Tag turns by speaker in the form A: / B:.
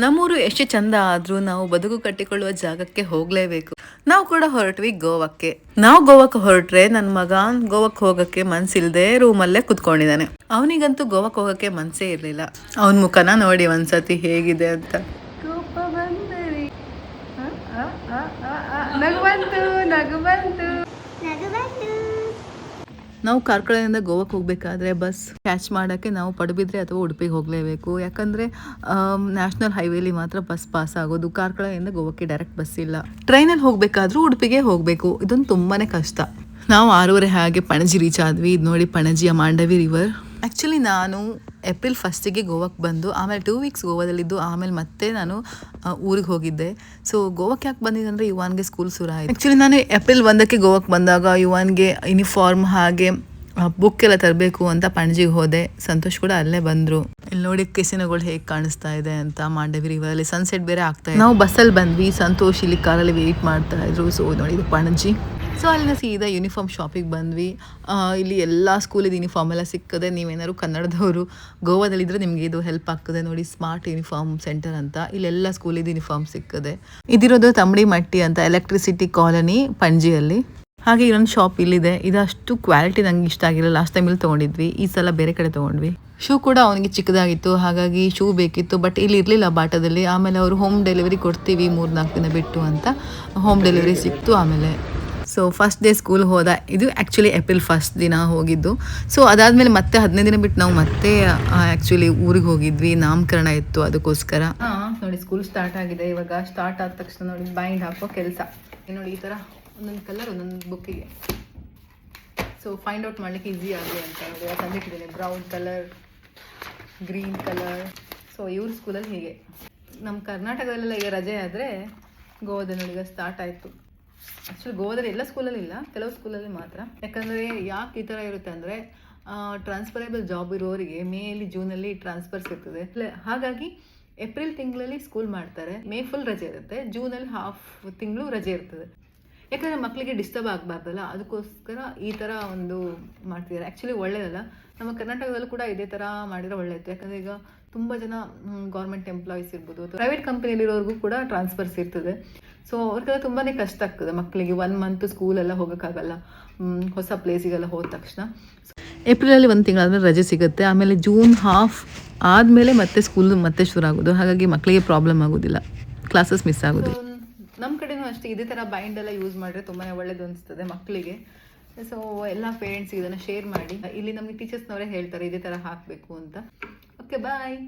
A: ನಮ್ಮೂರು ಎಷ್ಟು ಚಂದ ಆದ್ರೂ ನಾವು ಬದುಕು ಕಟ್ಟಿಕೊಳ್ಳುವ ಜಾಗಕ್ಕೆ ಹೋಗ್ಲೇಬೇಕು. ನಾವು ಕೂಡ ಹೊರಟ್ವಿ ಗೋವಾಕ್ಕೆ. ನಾವು ಗೋವಾಕ್ಕೆ ಹೊರಟ್ರೆ ನನ್ನ ಮಗ ಗೋವಾಕ್ಕೆ ಹೋಗಕ್ಕೆ ಮನ್ಸಿಲ್ದೆ ರೂಮಲ್ಲೇ ಕುತ್ಕೊಂಡಿದ್ದಾನೆ. ಅವನಿಗಂತೂ ಗೋವಾಕ್ಕೆ ಹೋಗಕ್ಕೆ ಮನ್ಸೇ ಇರ್ಲಿಲ್ಲ. ಅವನ ಮುಖನ ನೋಡಿ ಒಂದ್ಸತಿ ಹೇಗಿದೆ ಅಂತ. ಕೋಪ ಬಂದರೆ ನಗು ಬಂತು ನಗು ಬಂತು. ನಾವು ಕಾರ್ಕಳದಿಂದ ಗೋವಾಕ್ಕೆ ಹೋಗಬೇಕಾದ್ರೆ ಬಸ್ ಕ್ಯಾಚ್ ಮಾಡೋಕ್ಕೆ ನಾವು ಪಡುಬಿದ್ರೆ ಅಥವಾ ಉಡುಪಿಗೆ ಹೋಗಲೇಬೇಕು. ಯಾಕಂದರೆ ನ್ಯಾಷನಲ್ ಹೈವೇಲಿ ಮಾತ್ರ ಬಸ್ ಪಾಸ್ ಆಗೋದು. ಕಾರ್ಕಳದಿಂದ ಗೋವಾಕ್ಕೆ ಡೈರೆಕ್ಟ್ ಬಸ್ ಇಲ್ಲ. ಟ್ರೈನಲ್ಲಿ ಹೋಗಬೇಕಾದ್ರೂ ಉಡುಪಿಗೆ ಹೋಗಬೇಕು. ಇದೊಂದು ತುಂಬಾ ಕಷ್ಟ. ನಾವು 6:30 ಹಾಗೆ ಪಣಜಿ ರೀಚ್ ಆದ್ವಿ. ಇದು ನೋಡಿ ಪಣಜಿಯ ಮಾಂಡವಿ ರಿವರ್. ಆ್ಯಕ್ಚುಲಿ ನಾನು ಏಪ್ರಿಲ್ 1ಗೆ ಗೋವಾಕ್ಕೆ ಬಂದು ಆಮೇಲೆ 2 ವೀಕ್ಸ್ ಗೋವಾದಲ್ಲಿದ್ದು ಆಮೇಲೆ ಮತ್ತೆ ನಾನು ಊರಿಗೆ ಹೋಗಿದ್ದೆ. ಸೊ ಗೋವಾಕ್ಕೆ ಯಾಕೆ ಬಂದಿದ್ದೆ ಅಂದರೆ ಯುವಾನ್ಗೆ ಸ್ಕೂಲ್ ಶುರು ಆಯಿತು. ಆ್ಯಕ್ಚುಲಿ ನಾನು ಏಪ್ರಿಲ್ 1ಕ್ಕೆ ಗೋವಾಕ್ಕೆ ಬಂದಾಗ ಯುವಾನ್ಗೆ ಯೂನಿಫಾರ್ಮ್ ಹಾಗೆ ಬುಕ್ ಎಲ್ಲ ತರಬೇಕು ಅಂತ ಪಣಜಿಗೆ ಹೋದೆ. ಸಂತೋಷ್ ಕೂಡ ಅಲ್ಲೇ ಬಂದರು. ಇಲ್ಲಿ ನೋಡಿ ಕೆಸಿನಗಳು ಹೇಗೆ ಕಾಣಿಸ್ತಾ ಇದೆ ಅಂತ ಮಾಂಡವಿ ರಿವರಲ್ಲಿ. ಸನ್ಸೆಟ್ ಬೇರೆ ಆಗ್ತಾ ಇದೆ. ನಾವು ಬಸ್ಸಲ್ಲಿ ಬಂದ್ವಿ. ಸಂತೋಷ್ ಇಲ್ಲಿ ಕಾರಲ್ಲಿ ವೆಯ್ಟ್ ಮಾಡ್ತಾ ಇದ್ರು. ಸೊ ನೋಡಿ ಇದು ಪಣಜಿ. ಸೊ ಅಲ್ಲಿನ ಸೀದಾ ಯೂನಿಫಾರ್ಮ್ ಶಾಪಿಗೆ ಬಂದ್ವಿ. ಇಲ್ಲಿ ಎಲ್ಲ ಸ್ಕೂಲಿದ್ದು ಯೂನಿಫಾರ್ಮ್ ಎಲ್ಲ ಸಿಕ್ಕದೆ. ನೀವೇನಾದ್ರು ಕನ್ನಡದವರು ಗೋವಾದಲ್ಲಿದ್ದರೆ ನಿಮಗೆ ಇದು ಹೆಲ್ಪ್ ಆಗ್ತದೆ. ನೋಡಿ ಸ್ಮಾರ್ಟ್ ಯೂನಿಫಾರ್ಮ್ ಸೆಂಟರ್ ಅಂತ, ಇಲ್ಲೆಲ್ಲ ಸ್ಕೂಲಿದ್ದು ಯೂನಿಫಾರ್ಮ್ ಸಿಕ್ಕದೆ. ಇದಿರೋದು ತಂಬಡಿ ಮಟ್ಟಿ ಅಂತ ಎಲೆಕ್ಟ್ರಿಸಿಟಿ ಕಾಲನಿ ಪಣಜಿಯಲ್ಲಿ. ಹಾಗೆ ಇನ್ನೊಂದು ಶಾಪ್ ಇಲ್ಲಿದೆ. ಇದಷ್ಟು ಕ್ವಾಲಿಟಿ ನಂಗೆ ಇಷ್ಟ ಆಗಿಲ್ಲ. ಲಾಸ್ಟ್ ಟೈಮ್ ಇಲ್ಲಿ ತೊಗೊಂಡಿದ್ವಿ, ಈ ಸಲ ಬೇರೆ ಕಡೆ ತೊಗೊಂಡ್ವಿ. ಶೂ ಕೂಡ ಅವನಿಗೆ ಚಿಕ್ಕದಾಗಿತ್ತು, ಹಾಗಾಗಿ ಶೂ ಬೇಕಿತ್ತು. ಬಟ್ ಇಲ್ಲಿ ಇರಲಿಲ್ಲ ಬಾಟದಲ್ಲಿ. ಆಮೇಲೆ ಅವರು ಹೋಮ್ ಡೆಲಿವರಿ ಕೊಡ್ತೀವಿ 3-4 ದಿನ ಬಿಟ್ಟು ಅಂತ ಹೋಮ್ ಡೆಲಿವರಿ ಸಿಕ್ತು ಆಮೇಲೆ. ಸೊ ಫಸ್ಟ್ ಡೇ ಸ್ಕೂಲ್ ಹೋದ. ಇದು ಆ್ಯಕ್ಚುಲಿ ಏಪ್ರಿಲ್ 1 ದಿನ ಹೋಗಿದ್ದು. ಸೊ ಅದಾದಮೇಲೆ ಮತ್ತೆ 15 ದಿನ ಬಿಟ್ಟು ನಾವು ಮತ್ತೆ ಆ್ಯಕ್ಚುಲಿ ಊರಿಗೆ ಹೋಗಿದ್ವಿ. ನಾಮಕರಣ ಇತ್ತು, ಅದಕ್ಕೋಸ್ಕರ. ನೋಡಿ ಸ್ಕೂಲ್ ಸ್ಟಾರ್ಟ್ ಆಗಿದೆ. ಇವಾಗ ಸ್ಟಾರ್ಟ್ ಆದ ತಕ್ಷಣ ನೋಡಿ ಬೈಂಡ್ ಹಾಕೋ ಕೆಲಸ. ನೋಡಿ ಈ ಥರ ಒಂದೊಂದು ಕಲರ್ ಒಂದೊಂದು ಬುಕ್ಕಿಗೆ. ಸೊ ಫೈಂಡ್ ಔಟ್ ಮಾಡಲಿಕ್ಕೆ ಈಸಿ ಆಗಲಿ ಅಂತ ನೋಡಿ ತಂದಿಟ್ಟಿದ್ದೀನಿ. Brown colour, green colour. So ಇವ್ರ ಸ್ಕೂಲಲ್ಲಿ ಹೀಗೆ. ನಮ್ಮ ಕರ್ನಾಟಕದಲ್ಲೆಲ್ಲ ಈಗ ರಜೆ ಆದರೆ ಗೋವಾದಲ್ಲಿ ನೋಡಿ ಈಗ ಸ್ಟಾರ್ಟ್ ಆಯಿತು. ಆ್ಯಕ್ಚುಲಿ ಗೋವಾದಲ್ಲಿ ಎಲ್ಲ ಸ್ಕೂಲಲ್ಲಿ ಇಲ್ಲ, ಕೆಲವು ಸ್ಕೂಲಲ್ಲಿ ಮಾತ್ರ. ಯಾಕಂದರೆ ಯಾಕೆ ಈ ಥರ ಇರುತ್ತೆ ಅಂದರೆ ಟ್ರಾನ್ಸ್ಫರೇಬಲ್ ಜಾಬ್ ಇರೋರಿಗೆ ಮೇಲಿ ಜೂನಲ್ಲಿ ಟ್ರಾನ್ಸ್ಫರ್ಸ್ ಇರ್ತದೆ. ಹಾಗಾಗಿ ಏಪ್ರಿಲ್ ತಿಂಗಳಲ್ಲಿ ಸ್ಕೂಲ್ ಮಾಡ್ತಾರೆ. ಮೇ ಫುಲ್ ರಜೆ ಇರುತ್ತೆ, ಜೂನಲ್ಲಿ ಹಾಫ್ ತಿಂಗಳು ರಜೆ ಇರ್ತದೆ. ಯಾಕಂದರೆ ಮಕ್ಕಳಿಗೆ ಡಿಸ್ಟರ್ಬ್ ಆಗಬಾರ್ದಲ್ಲ, ಅದಕ್ಕೋಸ್ಕರ ಈ ಥರ ಒಂದು ಮಾಡ್ತಿದ್ದಾರೆ. ಆ್ಯಕ್ಚುಲಿ ಒಳ್ಳೆಯದಲ್ಲ. ನಮ್ಮ ಕರ್ನಾಟಕದಲ್ಲೂ ಕೂಡ ಇದೇ ಥರ ಮಾಡಿದ್ರೆ ಒಳ್ಳೆಯಿತ್ತು. ಯಾಕಂದರೆ ಈಗ ತುಂಬ ಜನ ಗೌರ್ಮೆಂಟ್ ಎಂಪ್ಲಾಯೀಸ್ ಇರ್ಬೋದು, ಪ್ರೈವೇಟ್ ಕಂಪ್ನಿಯಲ್ಲಿರೋರ್ಗೂ ಕೂಡ ಟ್ರಾನ್ಸ್ಫರ್ಸ್ ಇರ್ತದೆ. ಸೊ ಅವ್ರಿಗೆಲ್ಲ ತುಂಬಾ ಕಷ್ಟ ಆಗ್ತದೆ. ಮಕ್ಕಳಿಗೆ 1 ಮಂತ್ ಸ್ಕೂಲೆಲ್ಲ ಹೋಗೋಕ್ಕಾಗಲ್ಲ, ಹೊಸ ಪ್ಲೇಸಿಗೆಲ್ಲ ಹೋದ ತಕ್ಷಣ. ಏಪ್ರಿಲಲ್ಲಿ 1 ತಿಂಗಳಾದ್ಮೇಲೆ ರಜೆ ಸಿಗುತ್ತೆ. ಆಮೇಲೆ ಜೂನ್ ಹಾಫ್ ಆದಮೇಲೆ ಮತ್ತೆ ಸ್ಕೂಲ್ ಮತ್ತೆ ಶುರು ಆಗೋದು. ಹಾಗಾಗಿ ಮಕ್ಕಳಿಗೆ ಪ್ರಾಬ್ಲಮ್ ಆಗೋದಿಲ್ಲ, ಕ್ಲಾಸಸ್ ಮಿಸ್ ಆಗೋದು. ನಮ್ಮ ಕಡೆನೂ ಅಷ್ಟೇ ಇದೇ ಥರ ಬೈಂಡ್ ಎಲ್ಲ ಯೂಸ್ ಮಾಡಿದ್ರೆ ತುಂಬಾ ಒಳ್ಳೇದು ಅನಿಸ್ತದೆ ಮಕ್ಕಳಿಗೆ. ಸೊ ಎಲ್ಲ ಪೇರೆಂಟ್ಸ್ಗೆ ಇದನ್ನು ಶೇರ್ ಮಾಡಿ. ಇಲ್ಲಿ ನಮಗೆ ಟೀಚರ್ಸ್ನವರೇ ಹೇಳ್ತಾರೆ ಇದೇ ಥರ ಹಾಕಬೇಕು ಅಂತ. ಓಕೆ ಬಾಯ್.